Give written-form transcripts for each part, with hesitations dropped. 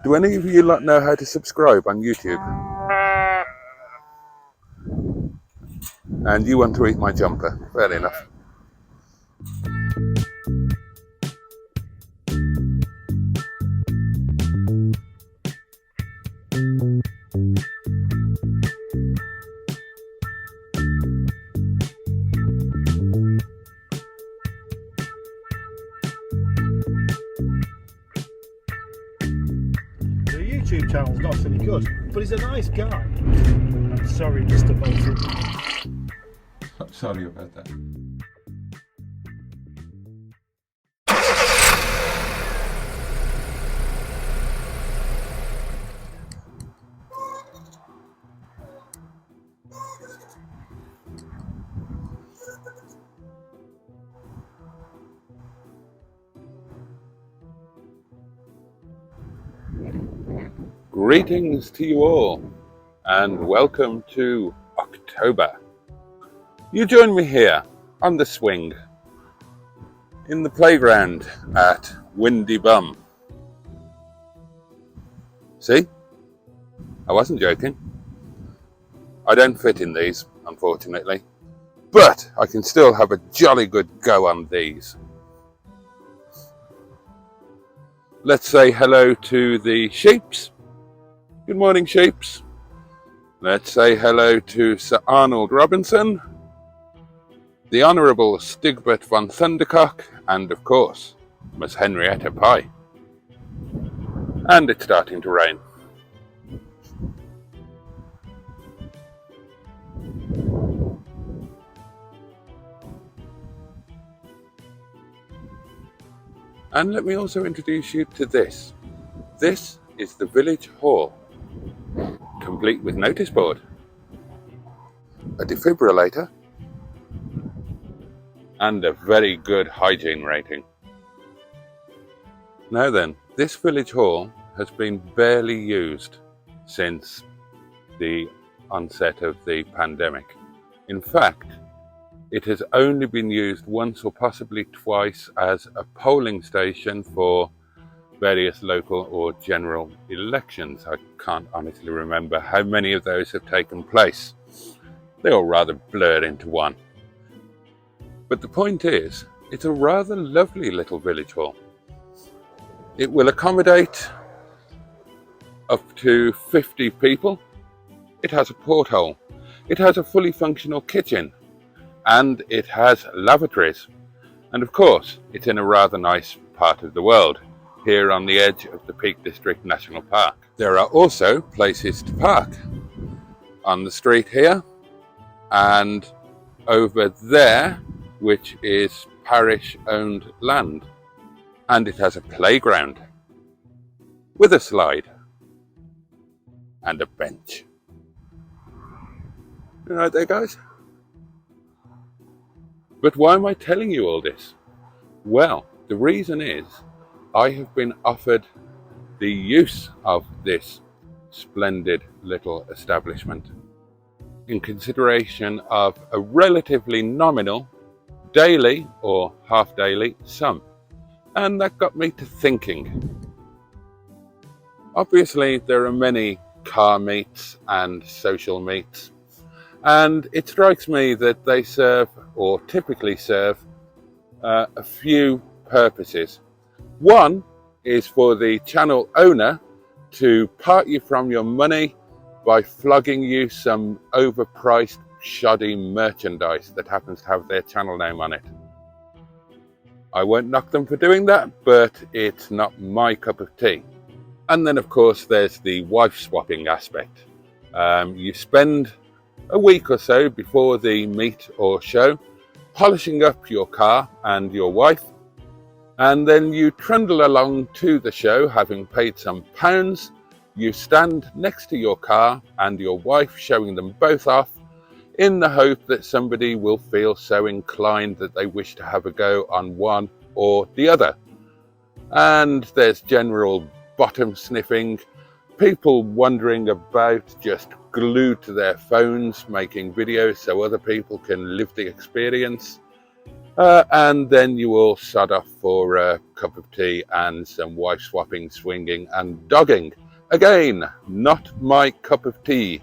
Do any of you lot know how to subscribe on YouTube? And you want to eat my jumper? Fair enough. YouTube channel's not any good, but he's a nice guy. I'm sorry, Mr. Bolton. I'm sorry about that. Greetings to you all, and welcome to October. You join me here on the swing in the playground at Windy Bum. See? I wasn't joking. I don't fit in these, unfortunately, but I can still have a jolly good go on these. Let's say hello to the sheeps. Good morning, sheeps. Let's say hello to Sir Arnold Robinson, the Honourable Stigbert von Thundercock, and of course, Miss Henrietta Pye. And it's starting to rain. And let me also introduce you to this. This is the village hall, complete with notice board, a defibrillator, and a very good hygiene rating. Now then, this village hall has been barely used since the onset of the pandemic. In fact, it has only been used once or possibly twice as a polling station for various local or general elections. I can't honestly remember how many of those have taken place. They all rather blur into one. But the point is, it's a rather lovely little village hall. It will accommodate up to 50 people. It has a porthole. It has a fully functional kitchen. And it has lavatories. And of course, it's in a rather nice part of the world, here on the edge of the Peak District National Park. There are also places to park on the street here and over there, which is parish-owned land. And it has a playground with a slide and a bench. You right there, guys? But why am I telling you all this? Well, the reason is I have been offered the use of this splendid little establishment in consideration of a relatively nominal daily or half-daily sum. And that got me to thinking. Obviously, there are many car meets and social meets, and it strikes me that they serve, or typically serve, a few purposes. One is for the channel owner to part you from your money by flogging you some overpriced, shoddy merchandise that happens to have their channel name on it. I won't knock them for doing that, but it's not my cup of tea. And then, of course, there's the wife swapping aspect. You spend a week or so before the meet or show polishing up your car and your wife, and then you trundle along to the show having paid some pounds. You stand next to your car and your wife, showing them both off in the hope that somebody will feel so inclined that they wish to have a go on one or the other. And there's general bottom sniffing, people wandering about just glued to their phones making videos so other people can live the experience. And then you all sod off for a cup of tea and some wife swapping, swinging and dogging. Again, not my cup of tea.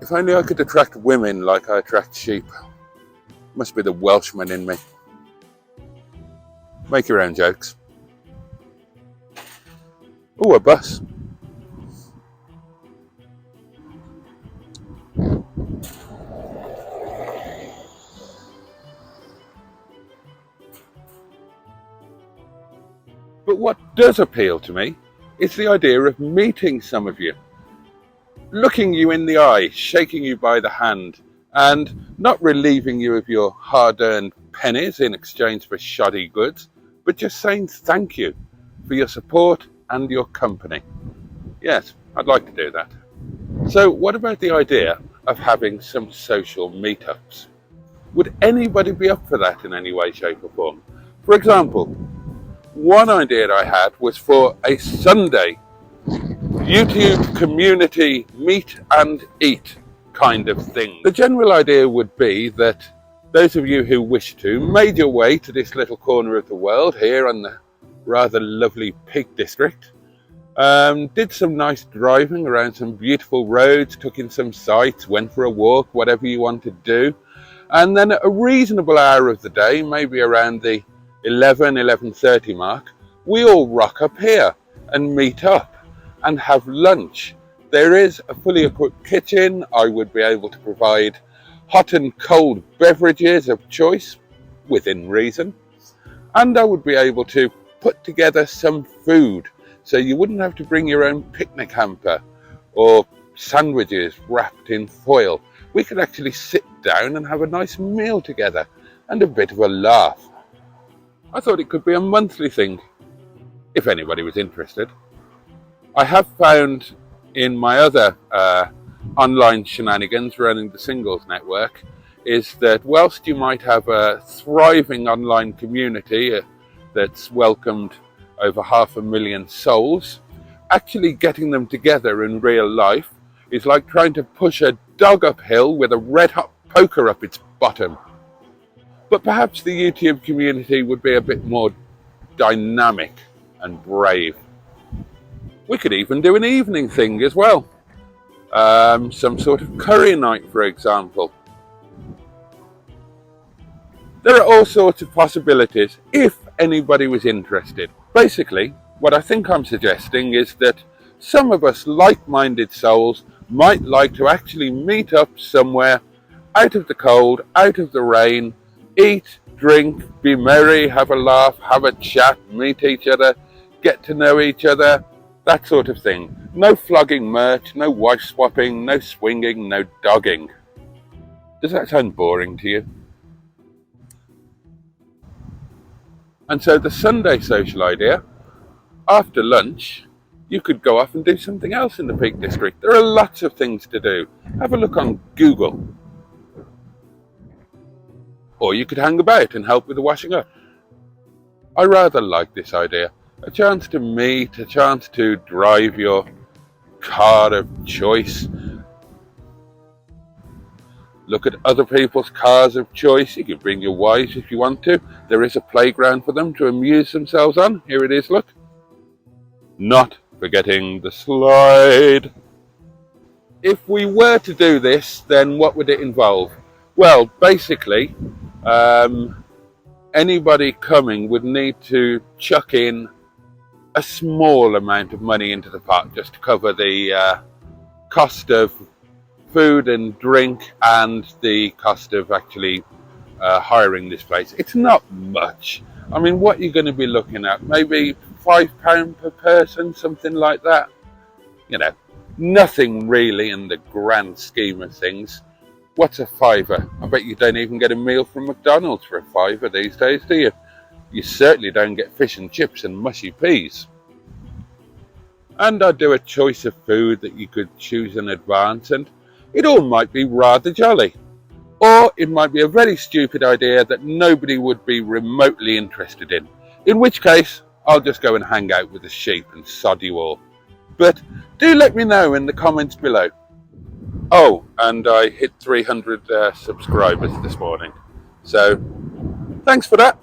If only I could attract women like I attract sheep. Must be the Welshman in me. Make your own jokes. Ooh, a bus. But what does appeal to me is the idea of meeting some of you. Looking you in the eye, shaking you by the hand, and not relieving you of your hard-earned pennies in exchange for shoddy goods, but just saying thank you for your support and your company. Yes, I'd like to do that. So what about the idea of having some social meetups? Would anybody be up for that in any way, shape or form? For example, one idea I had was for a Sunday YouTube community meet and eat kind of thing. The general idea would be that those of you who wish to made your way to this little corner of the world here on the rather lovely Peak District, did some nice driving around some beautiful roads, took in some sights, went for a walk, whatever you want to do, and then at a reasonable hour of the day, maybe around the 11:30 mark, we all rock up here and meet up and have lunch. There is a fully equipped kitchen. I would be able to provide hot and cold beverages of choice within reason, and I would be able to put together some food so you wouldn't have to bring your own picnic hamper or sandwiches wrapped in foil. We could actually sit down and have a nice meal together and a bit of a laugh. I thought it could be a monthly thing if anybody was interested. I have found in my other online shenanigans running the Singles Network is that whilst you might have a thriving online community that's welcomed over 500,000 souls, actually getting them together in real life is like trying to push a dog uphill with a red-hot poker up its bottom. But perhaps the YouTube community would be a bit more dynamic and brave. We could even do an evening thing as well. Some sort of curry night, for example. There are all sorts of possibilities if anybody was interested. Basically, what I think I'm suggesting is that some of us like-minded souls might like to actually meet up somewhere out of the cold, out of the rain, eat, drink, be merry, have a laugh, have a chat, meet each other, get to know each other, that sort of thing. No flogging merch, no wife swapping, no swinging, no dogging. Does that sound boring to you? And so the Sunday social idea, after lunch, you could go off and do something else in the Peak District. There are lots of things to do. Have a look on Google. Or you could hang about and help with the washing up. I rather like this idea. A chance to meet, a chance to drive your car of choice. Look at other people's cars of choice. You can bring your wives if you want to. There is a playground for them to amuse themselves on. Here it is, look. Not forgetting the slide. If we were to do this, then what would it involve? Well, basically, anybody coming would need to chuck in a small amount of money into the pot just to cover the cost of food and drink and the cost of actually hiring this place. It's not much. I mean, what you're going to be looking at, maybe £5 per person, something like that. You know, nothing really in the grand scheme of things. What's a fiver? I bet you don't even get a meal from McDonald's for a fiver these days, do you? You certainly don't get fish and chips and mushy peas. And I'd do a choice of food that you could choose in advance, and it all might be rather jolly. Or it might be a very stupid idea that nobody would be remotely interested in which case I'll just go and hang out with the sheep and sod you all. But do let me know in the comments below. Oh, and I hit 300 subscribers this morning. So thanks for that.